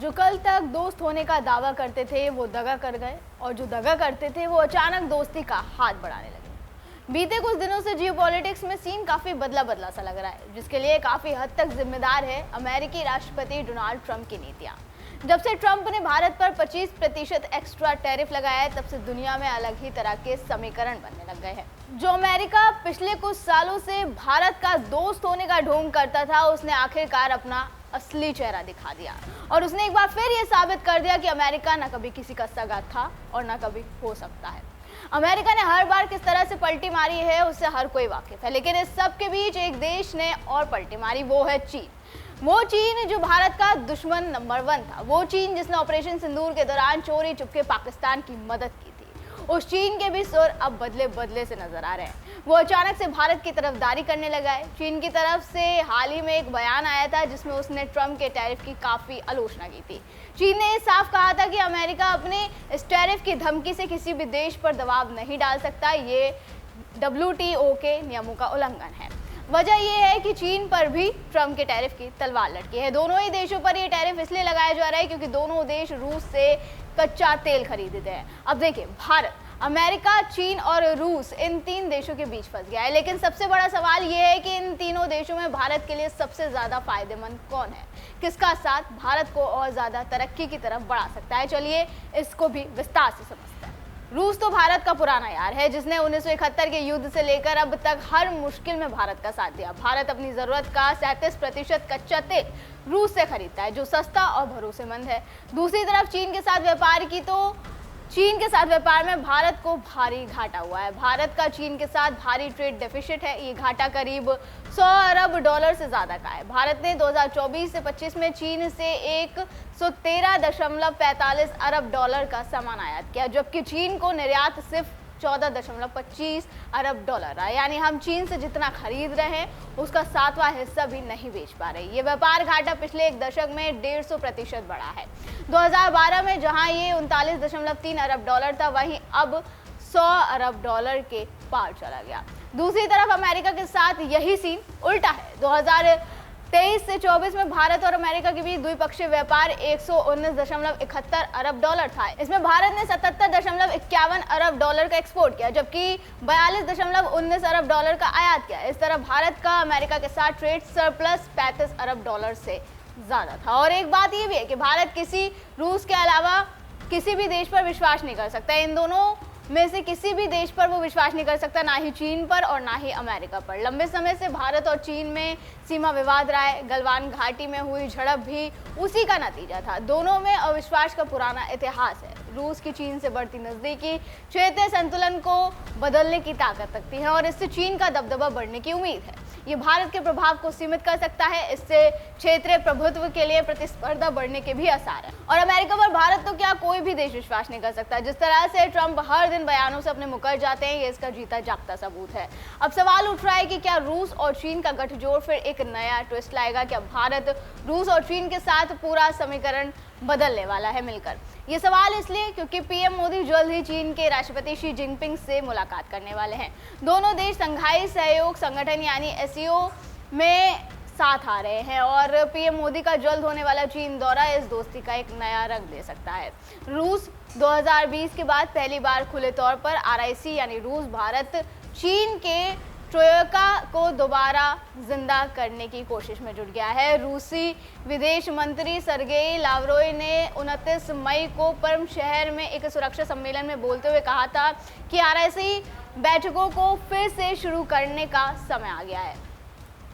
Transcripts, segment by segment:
जो कल तक दोस्त होने का दावा करते थे वो दगा कर गए और जो दगा करते थे वो अचानक दोस्ती का हाथ बढ़ाने लगे। बीते कुछ दिनों से जियोपॉलिटिक्स में सीन काफी बदला बदला सा लग रहा है, जिसके लिए काफी हद तक जिम्मेदार है अमेरिकी राष्ट्रपति डोनाल्ड ट्रंप की नीतियां। जब से ट्रंप ने भारत पर 25% एक्स्ट्रा टैरिफ लगाया है, तब से दुनिया में अलग ही तरह के समीकरण बनने लग गए हैं। जो अमेरिका पिछले कुछ सालों से भारत का दोस्त होने का ढोंग करता था, उसने आखिरकार अपना असली चेहरा दिखा दिया और उसने एक बार फिर ये साबित कर दिया कि अमेरिका न कभी किसी का सगा था और न कभी हो सकता है। अमेरिका ने हर बार किस तरह से पलटी मारी है उससे हर कोई वाकिफ है, लेकिन इस सब के बीच एक देश ने और पलटी मारी, वो है चीन। वो चीन जो भारत का दुश्मन नंबर 1 था, वो चीन जिसने ऑपरेशन सिंदूर के दौरान चोरी चुपके पाकिस्तान की मदद की थी। उस चीन के भी सुर अब बदले बदले से नजर आ रहे हैं। वो अचानक से भारत की तरफदारी करने लगा है। चीन की तरफ से हाल ही में एक बयान आया था जिसमें उसने ट्रंप के टैरिफ की काफी आलोचना की थी। चीन ने साफ कहा था कि अमेरिका अपने इस टैरिफ की धमकी से किसी भी देश पर दबाव नहीं डाल सकता, ये WTO के नियमों का उल्लंघन है। वजह यह है कि चीन पर भी ट्रंप के टैरिफ की तलवार लटकी है। दोनों ही देशों पर यह टैरिफ इसलिए लगाया जा रहा है क्योंकि दोनों देश रूस से कच्चा तेल खरीदते हैं। अब देखिए, भारत, अमेरिका, चीन और रूस, इन 3 देशों के बीच फंस गया है। लेकिन सबसे बड़ा सवाल यह है कि इन तीनों देशों में भारत के लिए सबसे ज्यादा फायदेमंद कौन है, किसका साथ भारत को और ज्यादा तरक्की की तरफ बढ़ा सकता है। चलिए इसको भी विस्तार से समझते हैं। रूस तो भारत का पुराना यार है, जिसने 1971 के युद्ध से लेकर अब तक हर मुश्किल में भारत का साथ दिया। भारत अपनी जरूरत का 37% कच्चा तेल रूस से खरीदता है, जो सस्ता और भरोसेमंद है। दूसरी तरफ चीन के साथ व्यापार की तो चीन के साथ व्यापार में भारत को भारी घाटा हुआ है। भारत का चीन के साथ भारी ट्रेड डेफिसिट है। ये घाटा करीब 100 अरब डॉलर से ज्यादा का है। भारत ने 2024 से 25 में चीन से 113.45 अरब डॉलर का सामान आयात किया, जबकि चीन को निर्यात सिर्फ 14.25 अरब डॉलर रहा। यानी हम चीन से जितना खरीद रहे हैं उसका 7वां हिस्सा भी नहीं बेच पा रहे। ये व्यापार घाटा पिछले एक दशक में 150% बढ़ा है। 2012 में जहां ये 39.3 अरब डॉलर था, वहीं अब 100 अरब डॉलर के पार चला गया। दूसरी तरफ अमेरिका के साथ यही सीन उल्टा है। 2023 से 24 में भारत और अमेरिका के बीच द्विपक्षीय व्यापार 119.71 अरब डॉलर था। इसमें भारत ने 77.51 अरब डॉलर का एक्सपोर्ट किया, जबकि 42.19 अरब डॉलर का आयात किया। इस तरह भारत का अमेरिका के साथ ट्रेड सरप्लस 35 अरब डॉलर से ज्यादा था। और एक बात ये भी है कि भारत किसी रूस के अलावा किसी भी देश पर विश्वास नहीं कर सकता। इन दोनों में से किसी भी देश पर वो विश्वास नहीं कर सकता, ना ही चीन पर और ना ही अमेरिका पर। लंबे समय से भारत और चीन में सीमा विवाद रहा है। गलवान घाटी में हुई झड़प भी उसी का नतीजा था। दोनों में अविश्वास का पुराना इतिहास है। रूस की चीन से बढ़ती नजदीकी क्षेत्रीय संतुलन को बदलने की ताकत रखती है और इससे चीन का दबदबा बढ़ने की उम्मीद है। ये भारत के प्रभाव को सीमित कर सकता है। इससे क्षेत्रीय प्रभुत्व के लिए प्रतिस्पर्धा बढ़ने के भी आसार है। और अमेरिका पर भारत तो क्या कोई भी देश विश्वास नहीं कर सकता। जिस तरह से ट्रंप हर दिन बयानों से अपने मुकर जाते हैं, ये इसका जीता जागता सबूत है। अब सवाल उठ रहा है कि क्या रूस और चीन का गठजोड़ फिर एक नया ट्विस्ट लाएगा? क्या भारत रूस और चीन के साथ पूरा समीकरण बदलने वाला है मिलकर? ये सवाल इसलिए क्योंकि पीएम मोदी जल्द ही चीन के राष्ट्रपति शी जिनपिंग से मुलाकात करने वाले हैं। दोनों देश शंघाई सहयोग संगठन यानी SCO में साथ आ रहे हैं और पीएम मोदी का जल्द होने वाला चीन दौरा इस दोस्ती का एक नया रंग दे सकता है। रूस 2020 के बाद पहली बार खुले तौर पर RIC यानी रूस भारत चीन के ट्रोयका को दोबारा जिंदा करने की कोशिश में जुट गया है। रूसी विदेश मंत्री सर्गेई लावरोव ने 29 मई को पर्म शहर में एक सुरक्षा सम्मेलन में बोलते हुए कहा था कि RIC बैठकों को फिर से शुरू करने का समय आ गया है।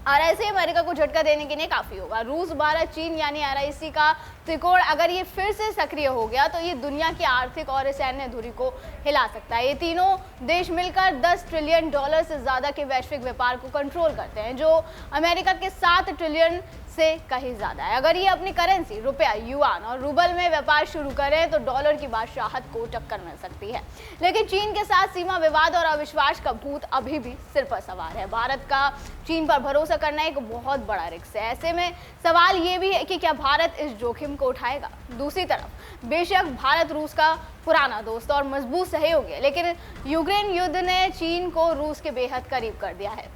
RIC अमेरिका को झटका देने के लिए काफी होगा। रूस भारत चीन यानी RIC का त्रिकोण अगर ये फिर से सक्रिय हो गया तो ये दुनिया की आर्थिक और सैन्य धुरी को हिला सकता है। ये तीनों देश मिलकर 10 ट्रिलियन डॉलर से ज्यादा के वैश्विक व्यापार को कंट्रोल करते हैं, जो अमेरिका के 7 ट्रिलियन से कहीं ज्यादा है। अगर ये अपनी करेंसी रुपया, युआन और रूबल में व्यापार शुरू करें तो डॉलर की बादशाहत को टक्कर मिल सकती है। लेकिन चीन के साथ सीमा विवाद और अविश्वास का भूत अभी भी सिर पर सवार है। भारत का चीन पर भरोसा करना एक बहुत बड़ा रिस्क है। ऐसे में सवाल ये भी है कि क्या भारत इस जोखिम को उठाएगा? दूसरी तरफ बेशक भारत रूस का पुराना दोस्त और मजबूत सहयोगी है, लेकिन यूक्रेन युद्ध ने चीन को रूस के बेहद करीब कर दिया है।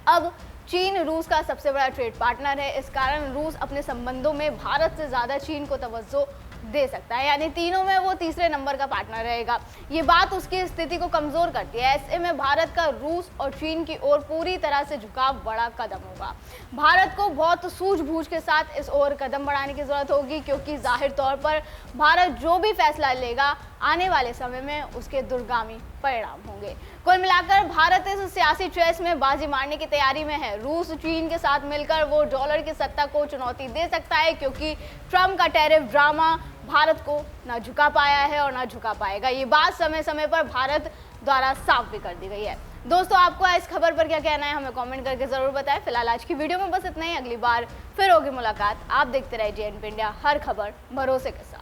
अब चीन रूस का सबसे बड़ा ट्रेड पार्टनर है। इस कारण रूस अपने संबंधों में भारत से ज़्यादा चीन को तवज्जो दे सकता है, यानी तीनों में वो तीसरे नंबर का पार्टनर रहेगा। ये बात उसकी स्थिति को कमज़ोर करती है। ऐसे में भारत का रूस और चीन की ओर पूरी तरह से झुकाव बड़ा कदम होगा। भारत को बहुत सूझबूझ के साथ इस ओर कदम बढ़ाने की ज़रूरत होगी, क्योंकि जाहिर तौर पर भारत जो भी फैसला लेगा आने वाले समय में उसके दूरगामी परिणाम होंगे। कुल मिलाकर भारत इस सियासी चेस में बाजी मारने की तैयारी में है। रूस चीन के साथ मिलकर वो डॉलर की सत्ता को चुनौती दे सकता है, क्योंकि ट्रंप का टैरिफ ड्रामा भारत को ना झुका पाया है और ना झुका पाएगा। ये बात समय समय पर भारत द्वारा साफ भी कर दी गई है। दोस्तों, आपको इस खबर पर क्या कहना है हमें कमेंट करके जरूर बताएं। फिलहाल आज की वीडियो में बस इतना ही। अगली बार फिर होगी मुलाकात। आप देखते रहिए JNP इंडिया, हर खबर भरोसे के साथ।